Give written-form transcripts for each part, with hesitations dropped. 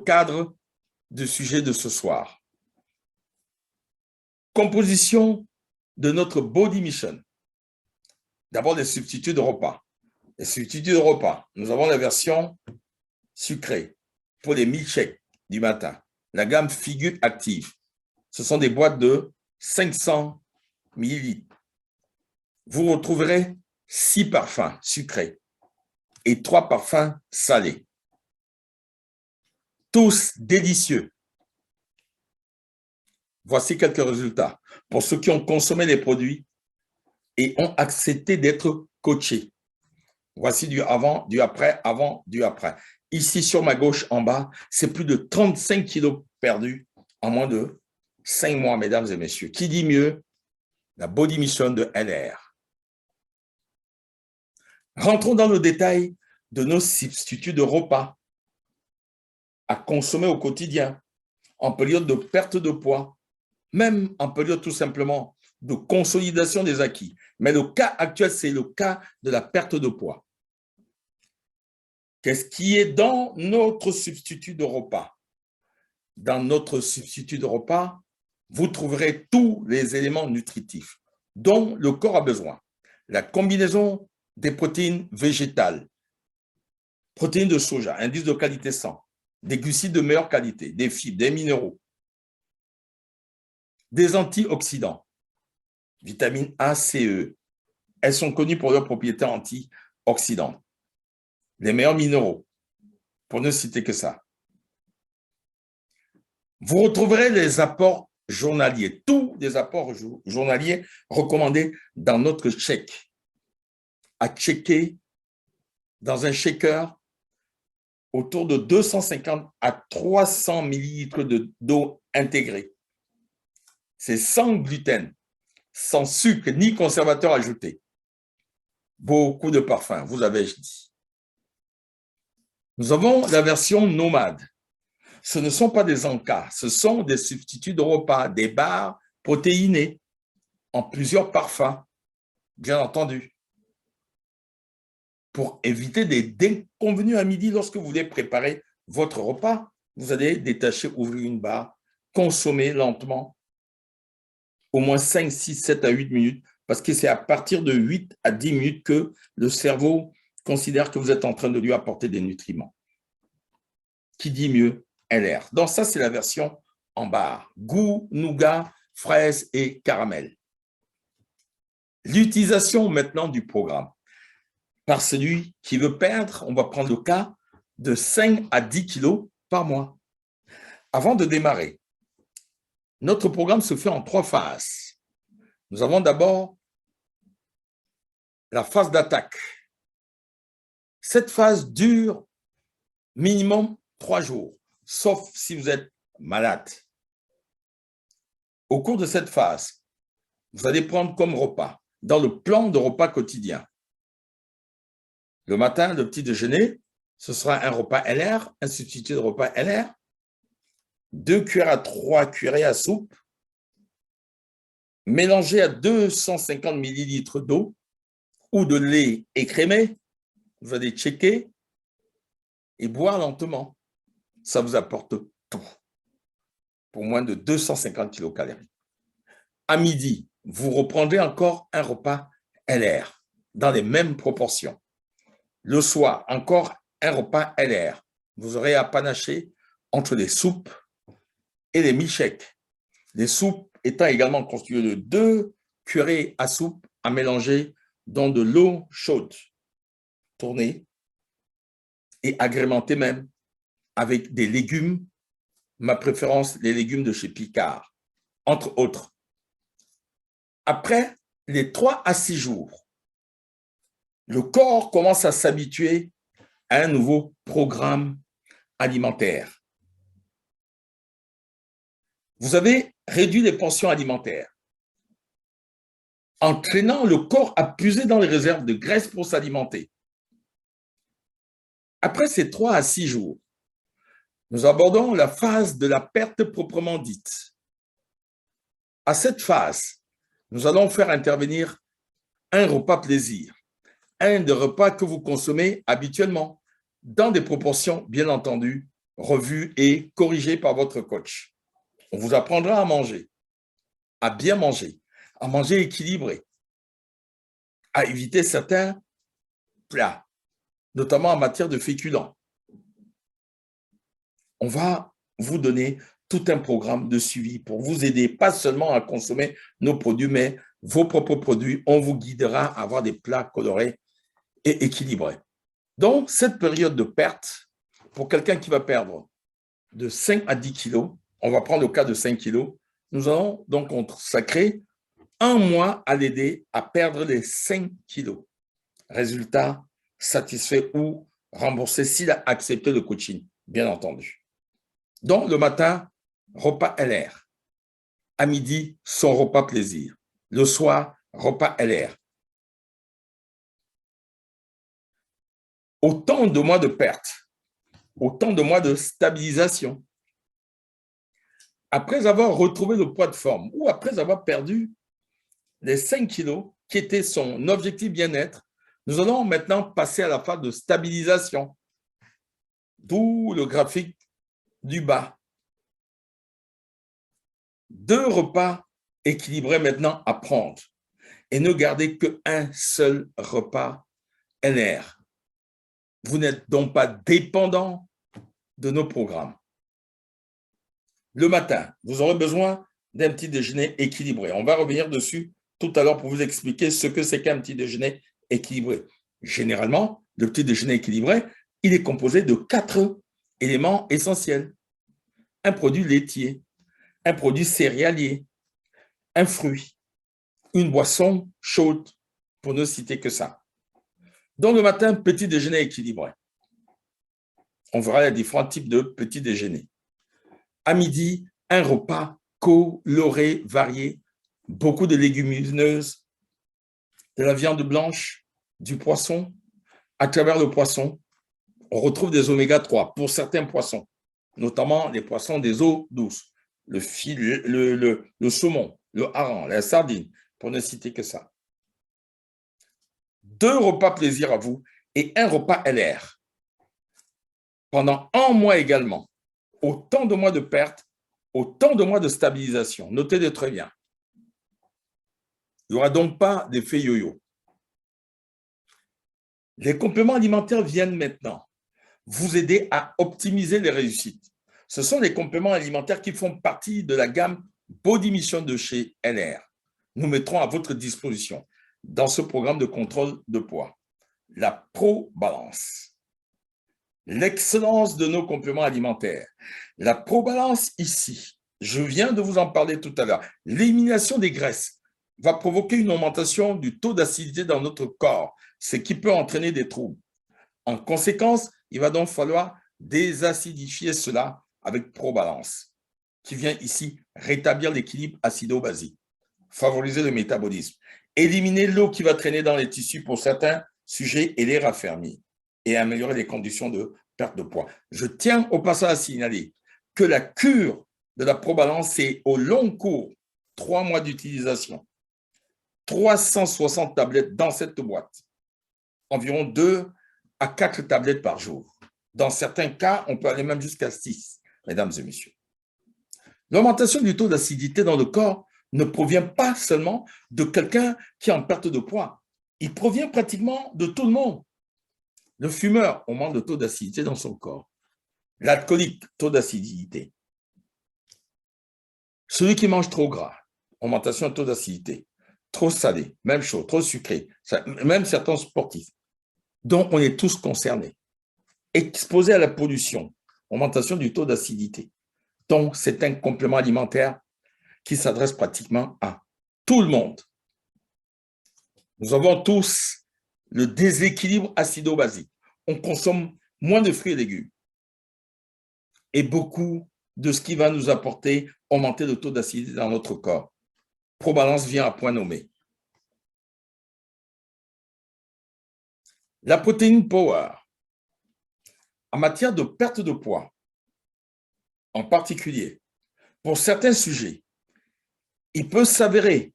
cadre du sujet de ce soir. Composition de notre Body Mission. D'abord, les substituts de repas. Les substituts de repas, nous avons la version sucrée pour les milkshakes du matin. La gamme Figure Active. Ce sont des boîtes de 500 ml. Vous retrouverez 6 parfums sucrés et 3 parfums salés. Tous délicieux. Voici quelques résultats. Pour ceux qui ont consommé les produits et ont accepté d'être coachés. Voici du avant, du après, avant, du après. Ici, sur ma gauche, en bas, c'est plus de 35 kilos perdus en moins de 5 mois, mesdames et messieurs. Qui dit mieux? La Body Mission de LR. Rentrons dans le détail de nos substituts de repas à consommer au quotidien, en période de perte de poids, même en période tout simplement de consolidation des acquis. Mais le cas actuel, c'est le cas de la perte de poids. Qu'est-ce qui est dans notre substitut de repas? Dans notre substitut de repas, vous trouverez tous les éléments nutritifs dont le corps a besoin. La combinaison des protéines végétales, protéines de soja, indice de qualité 100, des glucides de meilleure qualité, des fibres, des minéraux, des antioxydants, vitamines A, C, E. Elles sont connues pour leurs propriétés antioxydantes. Les meilleurs minéraux, pour ne citer que ça. Vous retrouverez les apports journaliers, tous les apports journaliers recommandés dans notre chèque. À checker dans un shaker autour de 250 à 300 ml d'eau intégrée. C'est sans gluten, sans sucre ni conservateur ajouté. Beaucoup de parfums, vous avez dit. Nous avons la version nomade. Ce ne sont pas des encas, ce sont des substituts de repas, des barres protéinées en plusieurs parfums, bien entendu. Pour éviter des déconvenus à midi lorsque vous voulez préparer votre repas, vous allez détacher, ouvrir une barre, consommer lentement, au moins 5, 6, 7 à 8 minutes, parce que c'est à partir de 8 à 10 minutes que le cerveau considère que vous êtes en train de lui apporter des nutriments. Qui dit mieux? LR. Donc ça, c'est la version en barre. Goût, nougat, fraise et caramel. L'utilisation maintenant du programme. Par celui qui veut perdre, on va prendre le cas de 5 à 10 kilos par mois. Avant de démarrer, notre programme se fait en 3 phases. Nous avons d'abord la phase d'attaque. Cette phase dure minimum 3 jours, sauf si vous êtes malade. Au cours de cette phase, vous allez prendre comme repas, dans le plan de repas quotidien. Le matin, le petit déjeuner, ce sera un repas LR, un substitut de repas LR, 2 cuillères à 3 cuillerées à soupe, mélangé à 250 ml d'eau ou de lait écrémé. Vous allez checker et boire lentement. Ça vous apporte tout pour moins de 250 kilocalories. À midi, vous reprendrez encore un repas LR dans les mêmes proportions. Le soir, encore un repas LR. Vous aurez à panacher entre les soupes et les milkshakes. Les soupes étant également constituées de 2 cuillerées à soupe à mélanger dans de l'eau chaude, tournée et agrémentée même avec des légumes, ma préférence, les légumes de chez Picard, entre autres. Après les 3 à 6 jours, le corps commence à s'habituer à un nouveau programme alimentaire. Vous avez réduit les portions alimentaires, entraînant le corps à puiser dans les réserves de graisse pour s'alimenter. Après ces 3 à 6 jours, nous abordons la phase de la perte proprement dite. À cette phase, nous allons faire intervenir un repas plaisir, un des repas que vous consommez habituellement, dans des proportions, bien entendu, revue et corrigée par votre coach. On vous apprendra à manger, à bien manger, à manger équilibré, à éviter certains plats, notamment en matière de féculents. On va vous donner tout un programme de suivi pour vous aider, pas seulement à consommer nos produits, mais vos propres produits. On vous guidera à avoir des plats colorés et équilibrés. Donc, cette période de perte, pour quelqu'un qui va perdre de 5 à 10 kilos, on va prendre le cas de 5 kilos, nous allons donc consacrer un mois à l'aider à perdre les 5 kilos. Résultat, satisfait ou remboursé s'il a accepté le coaching, bien entendu. Donc, le matin, repas LR. À midi, son repas plaisir. Le soir, repas LR. Autant de mois de perte, autant de mois de stabilisation. Après avoir retrouvé le poids de forme ou après avoir perdu les 5 kilos qui était son objectif bien-être, nous allons maintenant passer à la phase de stabilisation. D'où le graphique du bas. 2 repas équilibrés maintenant à prendre et ne gardez qu'un seul repas LR. Vous n'êtes donc pas dépendant de nos programmes. Le matin, vous aurez besoin d'un petit déjeuner équilibré. On va revenir dessus tout à l'heure pour vous expliquer ce que c'est qu'un petit déjeuner équilibré. Généralement, le petit déjeuner équilibré, il est composé de 4 éléments essentiels. Un produit laitier, un produit céréalier, un fruit, une boisson chaude, pour ne citer que ça. Donc, le matin, petit déjeuner équilibré. On verra les différents types de petits déjeuners. À midi, un repas coloré, varié, beaucoup de légumineuses, de la viande blanche, du poisson. À travers le poisson, on retrouve des oméga 3 pour certains poissons, notamment les poissons des eaux douces, le saumon, le hareng, la sardine, pour ne citer que ça. 2 repas plaisir à vous et un repas LR. Pendant un mois également, autant de mois de perte, autant de mois de stabilisation. Notez-le très bien. Il n'y aura donc pas d'effet yo-yo. Les compléments alimentaires viennent maintenant vous aider à optimiser les réussites. Ce sont les compléments alimentaires qui font partie de la gamme Body Mission de chez LR. Nous mettrons à votre disposition dans ce programme de contrôle de poids la ProBalance. L'excellence de nos compléments alimentaires. La ProBalance ici, je viens de vous en parler tout à l'heure. L'élimination des graisses va provoquer une augmentation du taux d'acidité dans notre corps, ce qui peut entraîner des troubles. En conséquence, il va donc falloir désacidifier cela avec ProBalance, qui vient ici rétablir l'équilibre acido-basique, favoriser le métabolisme, éliminer l'eau qui va traîner dans les tissus pour certains sujets et les raffermir, et améliorer les conditions de perte de poids. Je tiens au passage à signaler que la cure de la ProBalance, c'est au long cours, 3 mois d'utilisation, 360 tablettes dans cette boîte, environ 2 à 4 tablettes par jour. Dans certains cas, on peut aller même jusqu'à 6, mesdames et messieurs. L'augmentation du taux d'acidité dans le corps ne provient pas seulement de quelqu'un qui est en perte de poids. Il provient pratiquement de tout le monde. Le fumeur augmente le taux d'acidité dans son corps. L'alcoolique, taux d'acidité. Celui qui mange trop gras, augmentation de taux d'acidité. Trop salé, même chose, trop sucré, même certains sportifs. Donc, on est tous concernés. Exposés à la pollution, augmentation du taux d'acidité. Donc, c'est un complément alimentaire qui s'adresse pratiquement à tout le monde. Nous avons tous le déséquilibre acido-basique. On consomme moins de fruits et légumes. Et beaucoup de ce qui va nous apporter augmenter le taux d'acidité dans notre corps. ProBalance vient à point nommé. La protéine Power, en matière de perte de poids, en particulier, pour certains sujets, il peut s'avérer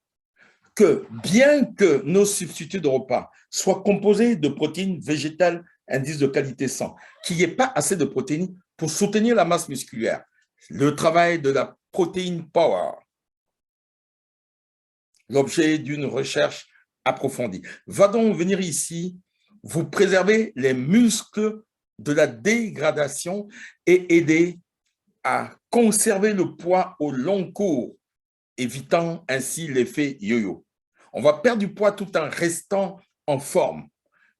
que bien que nos substituts de repas soient composés de protéines végétales, indice de qualité 100, qu'il n'y ait pas assez de protéines pour soutenir la masse musculaire. Le travail de la protéine power, l'objet d'une recherche approfondie. Va donc venir ici, vous préserver les muscles de la dégradation et aider à conserver le poids au long cours, évitant ainsi l'effet yo-yo. On va perdre du poids tout en restant en forme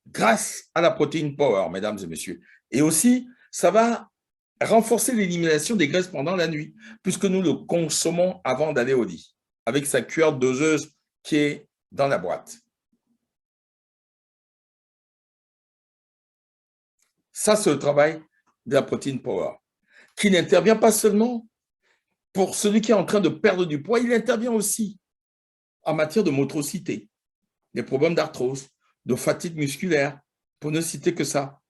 grâce à la protéine power, mesdames et messieurs. Et aussi, ça va renforcer l'élimination des graisses pendant la nuit, puisque nous le consommons avant d'aller au lit, avec sa cuillère doseuse qui est dans la boîte. Ça, c'est le travail de la protéine power, qui n'intervient pas seulement pour celui qui est en train de perdre du poids, il intervient aussi en matière de motricité, des problèmes d'arthrose, de fatigue musculaire, pour ne citer que ça.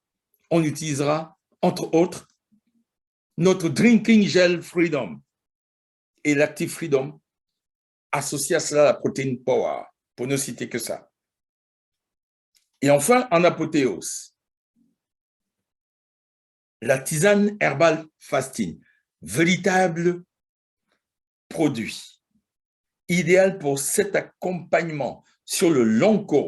On utilisera, entre autres, notre Drinking Gel Freedom et l'Active Freedom, associé à cela la protéine Power, pour ne citer que ça. Et enfin, en apothéose, la tisane herbal fasting, véritable produit idéal pour cet accompagnement sur le long cours.